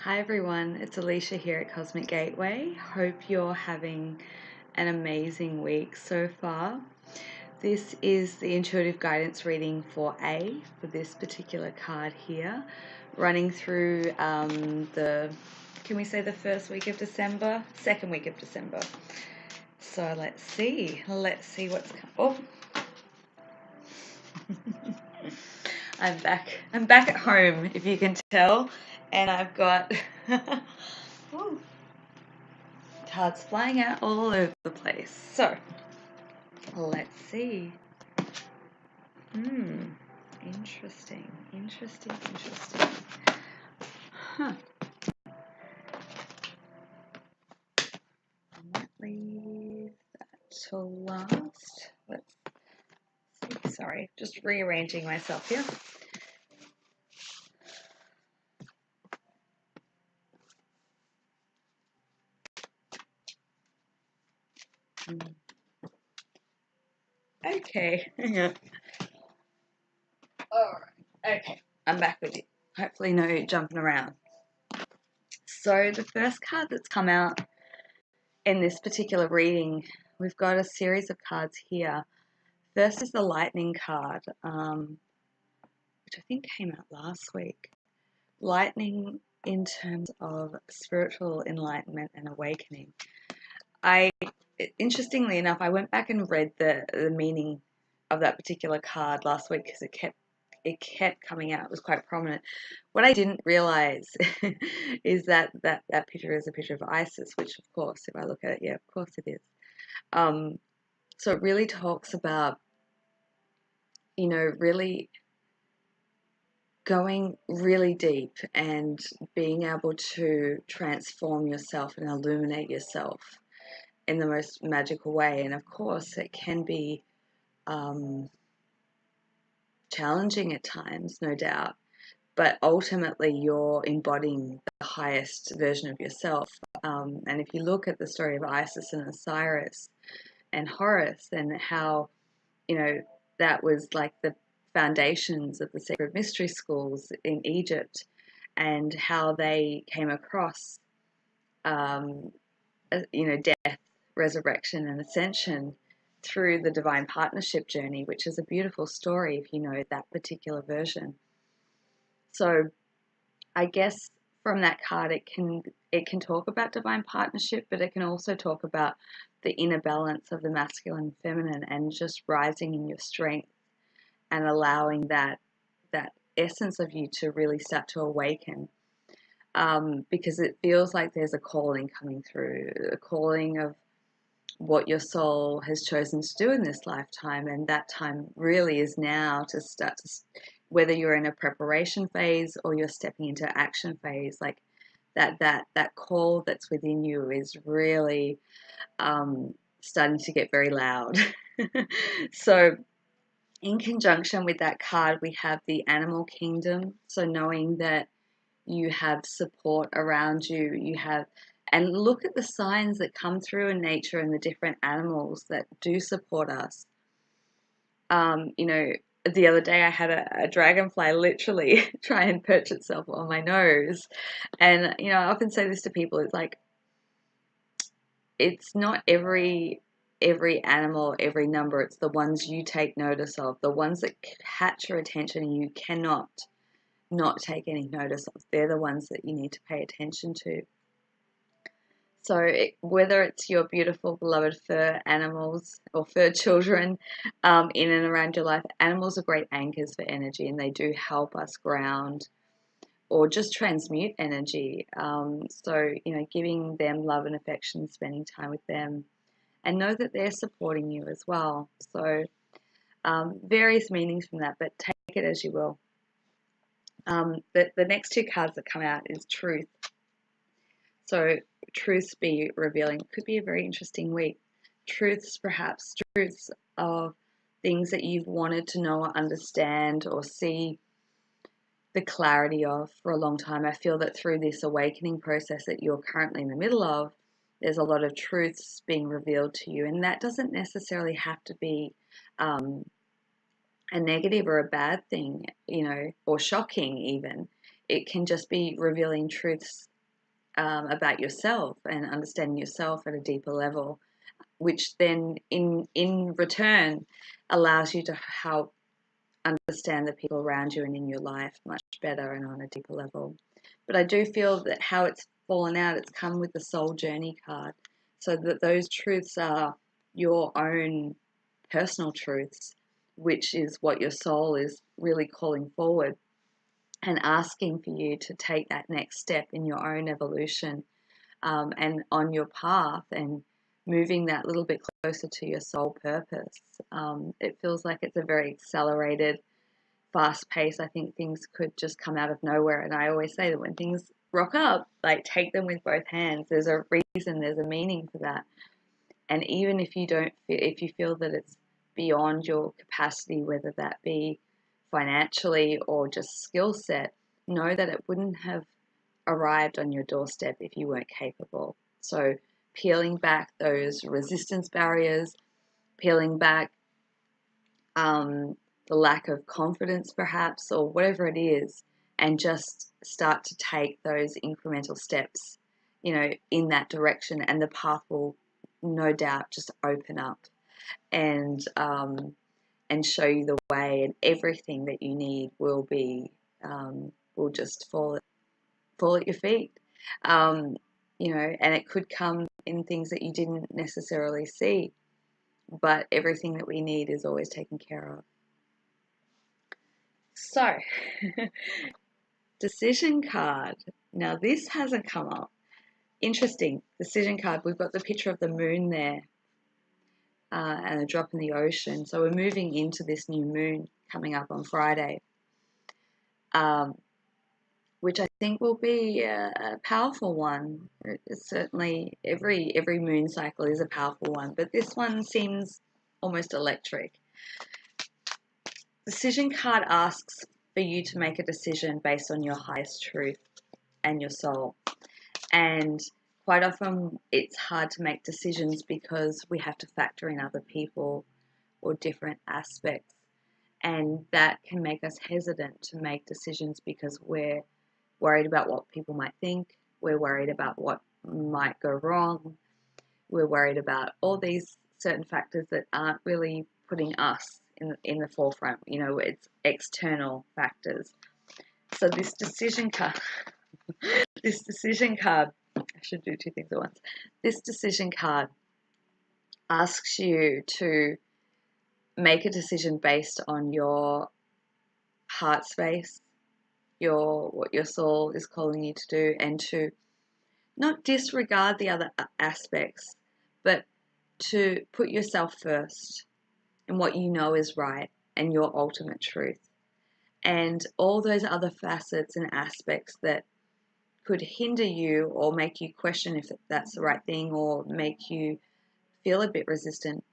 Hi everyone, it's Alicia here at Cosmic Gateway. Hope you're having an amazing week so far. This is the intuitive guidance reading for this particular card here, running through can we say the first week of December? Second week of December. So let's see what's coming. Oh. I'm back at home, if you can tell, and I've got cards flying out all over the place. So let's see. Interesting. Huh. I might leave that till last. Let's see. Sorry, just rearranging myself here. Okay. Alright. Okay. I'm back with you. Hopefully no jumping around. So the first card that's come out in this particular reading, we've got a series of cards here. First is the lightning card, which I think came out last week. Lightning in terms of spiritual enlightenment and awakening. Interestingly enough, I went back and read the meaning of that particular card last week because it kept coming out. It was quite prominent. What I didn't realize is that picture is a picture of Isis, which of course, if I look at it, yeah, of course it is. So it really talks about, really going really deep and being able to transform yourself and illuminate yourself in the most magical way. And of course, it can be challenging at times, no doubt, but ultimately you're embodying the highest version of yourself. And if you look at the story of Isis and Osiris and Horus and how, that was like the foundations of the sacred mystery schools in Egypt and how they came across, death, resurrection, and ascension through the divine partnership journey, which is a beautiful story if you know that particular version. So I guess from that card it can talk about divine partnership, but it can also talk about the inner balance of the masculine and feminine and just rising in your strength and allowing that essence of you to really start to awaken. Because it feels like there's a calling coming through, a calling of what your soul has chosen to do in this lifetime, and that time really is now to start to, whether you're in a preparation phase or you're stepping into action phase, like that call that's within you is really starting to get very loud. So in conjunction with that card, we have the animal kingdom. So knowing that you have support around you, and look at the signs that come through in nature and the different animals that do support us. The other day I had a dragonfly literally try and perch itself on my nose. And, I often say this to people, it's like, it's not every animal, every number, it's the ones you take notice of, the ones that catch your attention and you cannot not take any notice of. They're the ones that you need to pay attention to. So whether it's your beautiful beloved fur animals or fur children in and around your life, animals are great anchors for energy, and they do help us ground or just transmute energy. So giving them love and affection, spending time with them, and know that they're supporting you as well. So various meanings from that, but take it as you will. The next two cards that come out is Truth. So truths be revealing. Could be a very interesting week. Truths of things that you've wanted to know or understand or see the clarity of for a long time. I feel that through this awakening process that you're currently in the middle of, there's a lot of truths being revealed to you, and that doesn't necessarily have to be a negative or a bad thing, or shocking even. It can just be revealing truths about yourself and understanding yourself at a deeper level, which then in return allows you to help understand the people around you and in your life much better and on a deeper level. But I do feel that how it's fallen out, it's come with the soul journey card, so that those truths are your own personal truths, which is what your soul is really calling forward and asking for you to take that next step in your own evolution, and on your path, and moving that little bit closer to your soul purpose. It feels like it's a very accelerated, fast pace. I think things could just come out of nowhere. And I always say that when things rock up, like, take them with both hands. There's a reason, there's a meaning for that. And even if if you feel that it's beyond your capacity, whether that be financially or just skill set, know that it wouldn't have arrived on your doorstep if you weren't capable. So peeling back those resistance barriers, peeling back the lack of confidence perhaps, or whatever it is, and just start to take those incremental steps, in that direction, and the path will no doubt just open up and show you the way, and everything that you need will just fall at your feet. And it could come in things that you didn't necessarily see, but everything that we need is always taken care of. So, decision card. Now, this hasn't come up. Interesting. Decision card. We've got the picture of the moon there, and a drop in the ocean. So we're moving into this new moon coming up on Friday, which I think will be a powerful one. It's certainly every moon cycle is a powerful one, but this one seems almost electric. Decision card asks for you to make a decision based on your highest truth and your soul. And quite often it's hard to make decisions because we have to factor in other people or different aspects. And that can make us hesitant to make decisions because we're worried about what people might think. We're worried about what might go wrong. We're worried about all these certain factors that aren't really putting us in the forefront. It's external factors. So this decision card, I should do two things at once. This decision card asks you to make a decision based on your heart space, what your soul is calling you to do, and to not disregard the other aspects, but to put yourself first and what you know is right and your ultimate truth. And all those other facets and aspects that could hinder you or make you question if that's the right thing, or make you feel a bit resistant,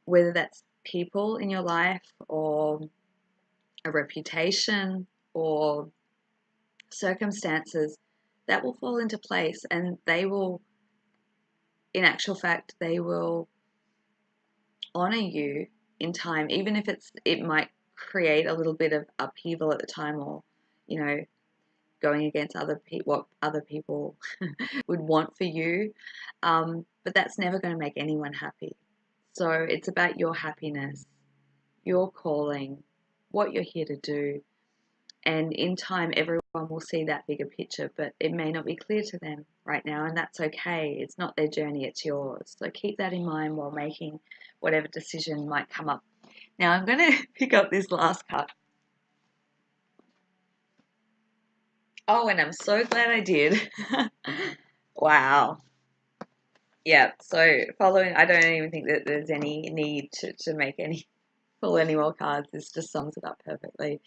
whether that's people in your life or a reputation or circumstances, that will fall into place, and they will, in actual fact, they will honor you in time, even if it might create a little bit of upheaval at the time, or going against what other people would want for you, but that's never going to make anyone happy. So it's about your happiness, your calling, what you're here to do. And in time, everyone will see that bigger picture, but it may not be clear to them right now, and that's okay. It's not their journey, it's yours. So keep that in mind while making whatever decision might come up. Now I'm going to pick up this last card. Oh, and I'm so glad I did. Wow. Yeah, so I don't even think that there's any need to pull any more cards. This just sums it up perfectly.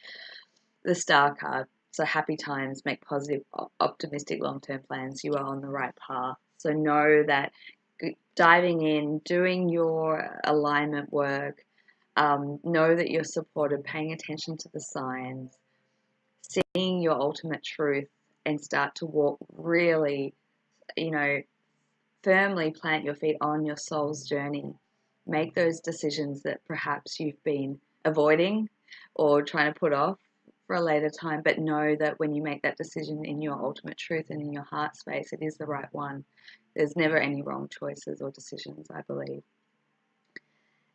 The Star card. So happy times, make positive, optimistic long-term plans. You are on the right path. So know that diving in, doing your alignment work, know that you're supported, paying attention to the signs, seeing your ultimate truth, and start to walk really, firmly plant your feet on your soul's journey. Make those decisions that perhaps you've been avoiding or trying to put off for a later time, but know that when you make that decision in your ultimate truth and in your heart space, it is the right one. There's never any wrong choices or decisions, I believe.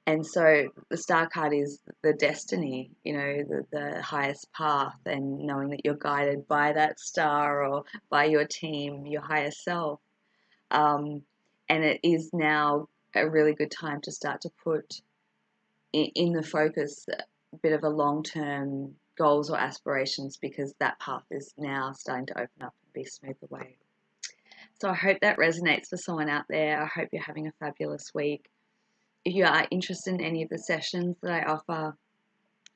And so the star card is the destiny, the highest path, and knowing that you're guided by that star or by your team, your higher self. And it is now a really good time to start to put in the focus a bit of a long-term goals or aspirations, because that path is now starting to open up and be smoothed away. So I hope that resonates for someone out there. I hope you're having a fabulous week. If you are interested in any of the sessions that I offer,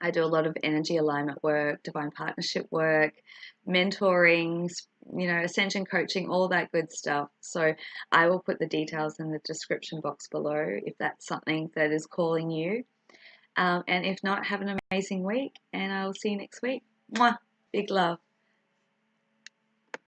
I do a lot of energy alignment work, divine partnership work, mentoring, ascension coaching, all that good stuff. So I will put the details in the description box below if that's something that is calling you. And if not, have an amazing week, and I'll see you next week. Mwah! Big love.